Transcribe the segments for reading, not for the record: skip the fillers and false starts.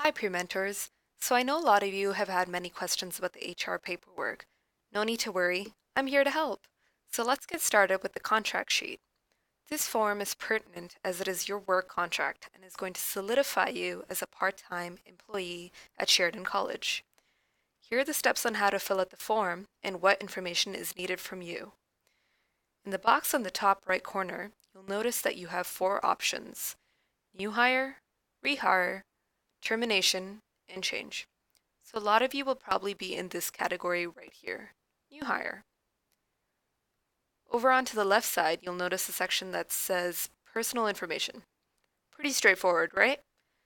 Hi, peer mentors. So I know a lot of you have had many questions about the HR paperwork. No need to worry, I'm here to help. So let's get started with the contract sheet. This form is pertinent as it is your work contract and is going to solidify you as a part-time employee at Sheridan College. Here are the steps on how to fill out the form and what information is needed from you. In the box on the top right corner, you'll notice that you have four options: new hire, rehire, termination, and change. So a lot of you will probably be in this category right here, new hire. Over onto the left side, you'll notice a section that says personal information. Pretty straightforward, right?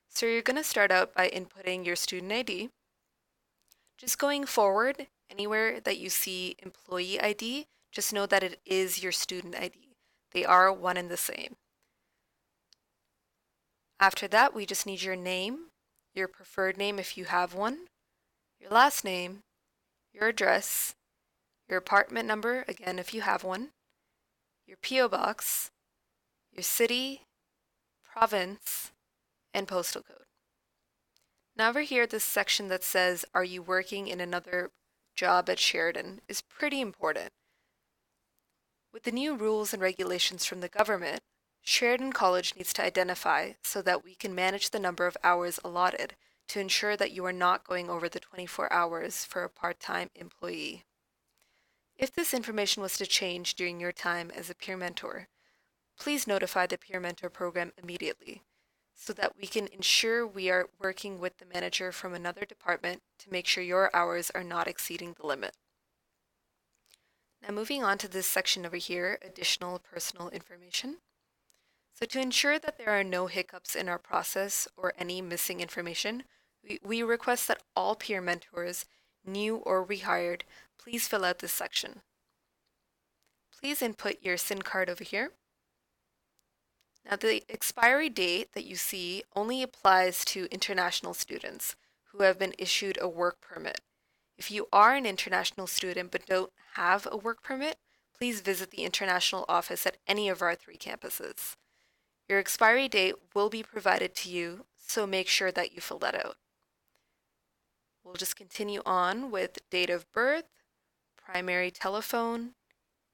So you're going to start out by inputting your student ID. Just going forward, anywhere that you see employee ID, just know that it is your student ID. They are one and the same. After that, we just need your name, your preferred name if you have one, your last name, your address, your apartment number, again if you have one, your P.O. box, your city, province, and postal code. Now over here, this section that says, are you working in another job at Sheridan, is pretty important. With the new rules and regulations from the government, Sheridan College needs to identify so that we can manage the number of hours allotted to ensure that you are not going over the 24 hours for a part-time employee. If this information was to change during your time as a peer mentor, please notify the peer mentor program immediately so that we can ensure we are working with the manager from another department to make sure your hours are not exceeding the limit. Now moving on to this section over here, additional personal information. So to ensure that there are no hiccups in our process or any missing information, we request that all peer mentors, new or rehired, please fill out this section. Please input your SIN card over here. Now, the expiry date that you see only applies to international students who have been issued a work permit. If you are an international student but don't have a work permit, please visit the international office at any of our 3 campuses. Your expiry date will be provided to you, so make sure that you fill that out. We'll just continue on with date of birth, primary telephone,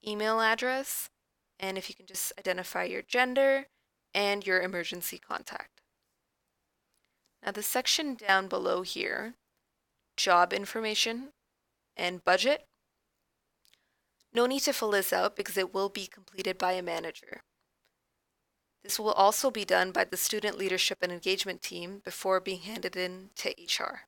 email address, and if you can just identify your gender and your emergency contact. Now the section down below here, job information and budget, no need to fill this out because it will be completed by a manager. This will also be done by the student leadership and engagement team before being handed in to HR.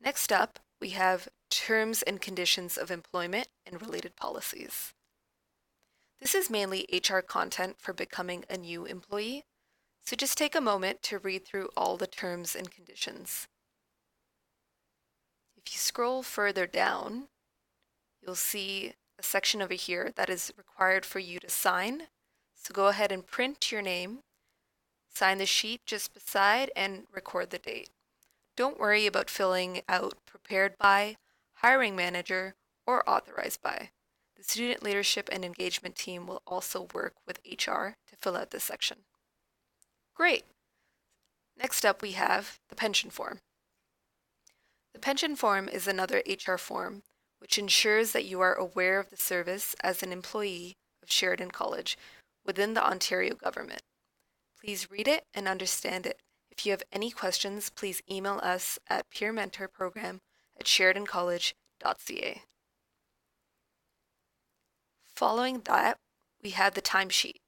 Next up, we have terms and conditions of employment and related policies. This is mainly HR content for becoming a new employee, so just take a moment to read through all the terms and conditions. If you scroll further down, you'll see a section over here that is required for you to sign. So go ahead and print your name, sign the sheet just beside, and record the date. Don't worry about filling out prepared by, hiring manager, or authorized by. The student leadership and engagement team will also work with HR to fill out this section. Great. Next up, we have the pension form. The pension form is another HR form which ensures that you are aware of the service as an employee of Sheridan College within the Ontario government. Please read it and understand it. If you have any questions, please email us at peermentorprogram@sheridancollege.ca. Following that, we have the timesheet.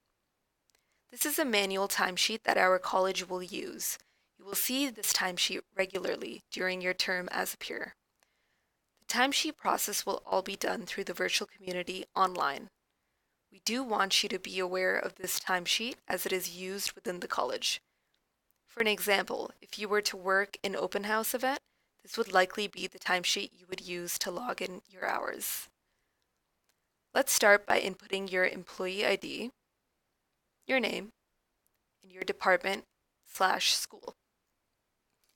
This is a manual timesheet that our college will use. You will see this timesheet regularly during your term as a peer. The timesheet process will all be done through the virtual community online. We do want you to be aware of this timesheet as it is used within the college. For an example, if you were to work an open house event, this would likely be the timesheet you would use to log in your hours. Let's start by inputting your employee ID, your name, and your department/school.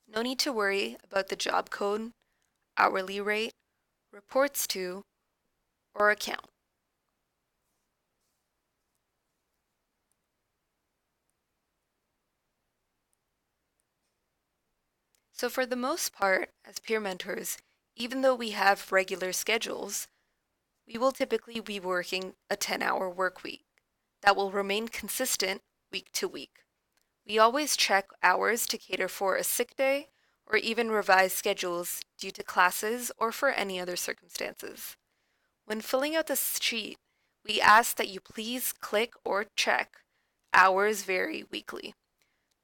No need to worry about the job code, hourly rate, reports to, or account. So for the most part, as peer mentors, even though we have regular schedules, we will typically be working a 10-hour work week that will remain consistent week to week. We always check hours to cater for a sick day or even revise schedules due to classes or for any other circumstances. When filling out this sheet, we ask that you please click or check hours vary weekly.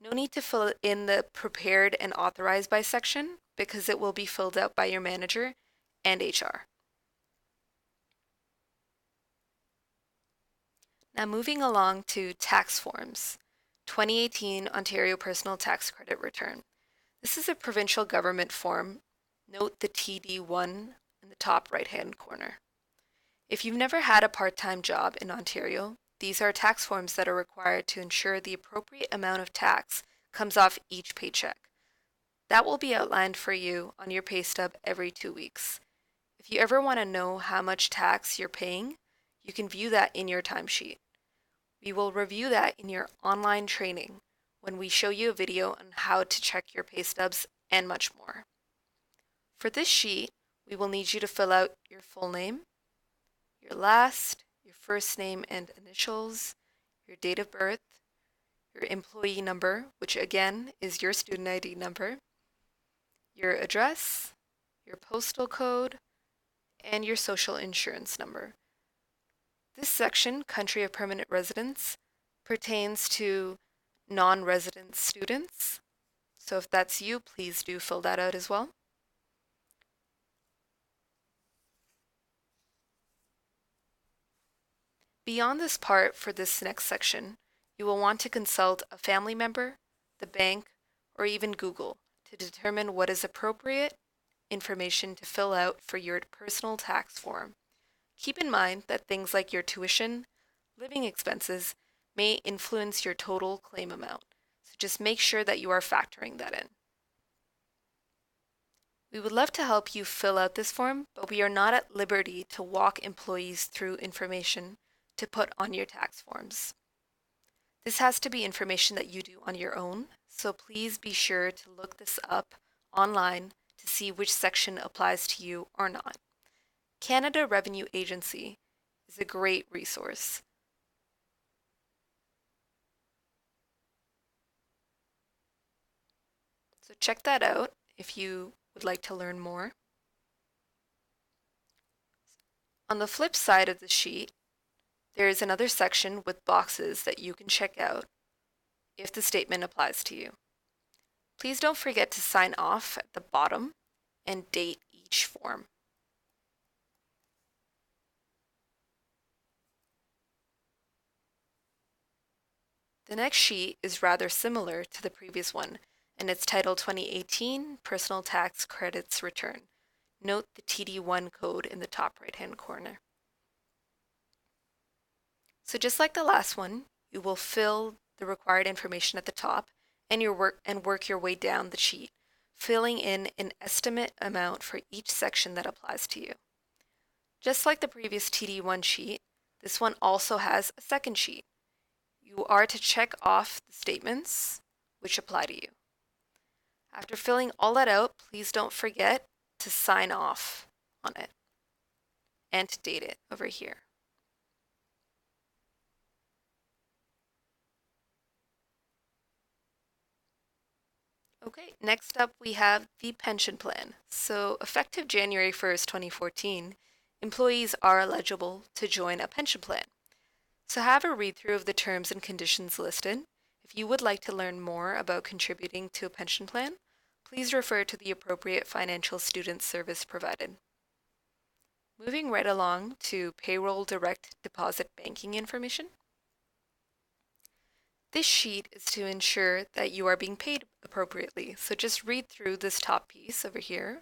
No need to fill in the prepared and authorized by section because it will be filled out by your manager and HR. Now moving along to tax forms. 2018 Ontario Personal Tax Credit Return. This is a provincial government form. Note the TD1 in the top right-hand corner. If you've never had a part-time job in Ontario, these are tax forms that are required to ensure the appropriate amount of tax comes off each paycheck. That will be outlined for you on your pay stub every 2 weeks. If you ever want to know how much tax you're paying, you can view that in your timesheet. We will review that in your online training when we show you a video on how to check your pay stubs and much more. For this sheet, we will need you to fill out your full name, your last, your first name and initials, your date of birth, your employee number, which again is your student ID number, your address, your postal code, and your social insurance number. This section, Country of Permanent Residence, pertains to non-resident students. So if that's you, please do fill that out as well. Beyond this part for this next section, you will want to consult a family member, the bank, or even Google to determine what is appropriate information to fill out for your personal tax form. Keep in mind that things like your tuition, living expenses may influence your total claim amount, so just make sure that you are factoring that in. We would love to help you fill out this form, but we are not at liberty to walk employees through information to put on your tax forms. This has to be information that you do on your own, so please be sure to look this up online to see which section applies to you or not. Canada Revenue Agency is a great resource. So check that out if you would like to learn more. On the flip side of the sheet, there is another section with boxes that you can check out if the statement applies to you. Please don't forget to sign off at the bottom and date each form. The next sheet is rather similar to the previous one, and it's titled 2018 Personal Tax Credits Return. Note the TD1 code in the top right-hand corner. So just like the last one, you will fill the required information at the top and work your way down the sheet, filling in an estimate amount for each section that applies to you. Just like the previous TD1 sheet, this one also has a second sheet. You are to check off the statements which apply to you. After filling all that out, please don't forget to sign off on it and to date it over here. Okay, next up we have the pension plan. So effective January 1st, 2014, employees are eligible to join a pension plan. So have a read through of the terms and conditions listed. If you would like to learn more about contributing to a pension plan, please refer to the appropriate financial student service provided. Moving right along to payroll direct deposit banking information. This sheet is to ensure that you are being paid appropriately. So just read through this top piece over here.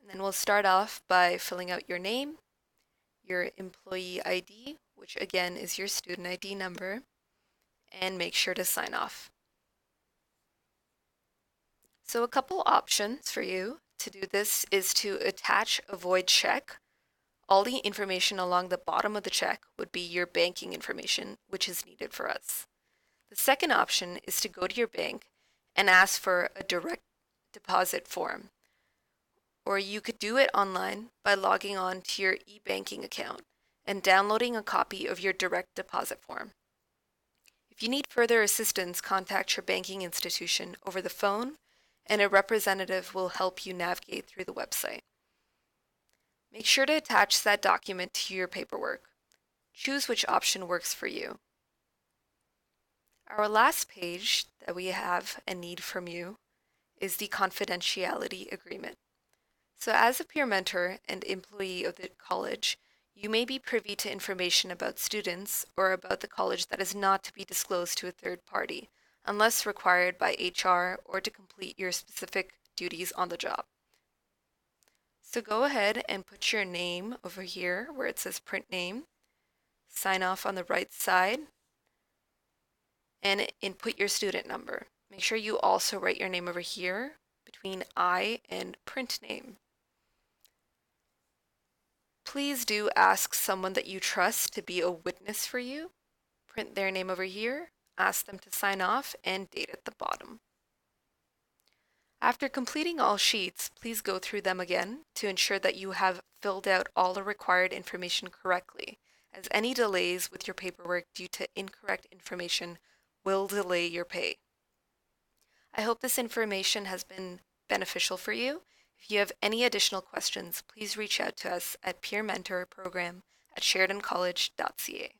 And then we'll start off by filling out your name, your employee ID, which again is your student ID number, and make sure to sign off. So a couple options for you to do this is to attach a void check All the information along the bottom of the check would be your banking information, which is needed for us. The second option is to go to your bank and ask for a direct deposit form, or you could do it online by logging on to your e-banking account and downloading a copy of your direct deposit form. If you need further assistance, contact your banking institution over the phone, and a representative will help you navigate through the website. Make sure to attach that document to your paperwork. Choose which option works for you. Our last page that we have and need from you is the Confidentiality Agreement. So as a peer mentor and employee of the college, you may be privy to information about students or about the college that is not to be disclosed to a third party, unless required by HR or to complete your specific duties on the job. So go ahead and put your name over here where it says print name, sign off on the right side, and input your student number. Make sure you also write your name over here between I and print name. Please do ask someone that you trust to be a witness for you. Print their name over here, ask them to sign off, and date at the bottom. After completing all sheets, please go through them again to ensure that you have filled out all the required information correctly, as any delays with your paperwork due to incorrect information will delay your pay. I hope this information has been beneficial for you. If you have any additional questions, please reach out to us at peermentorprogram@sheridancollege.ca.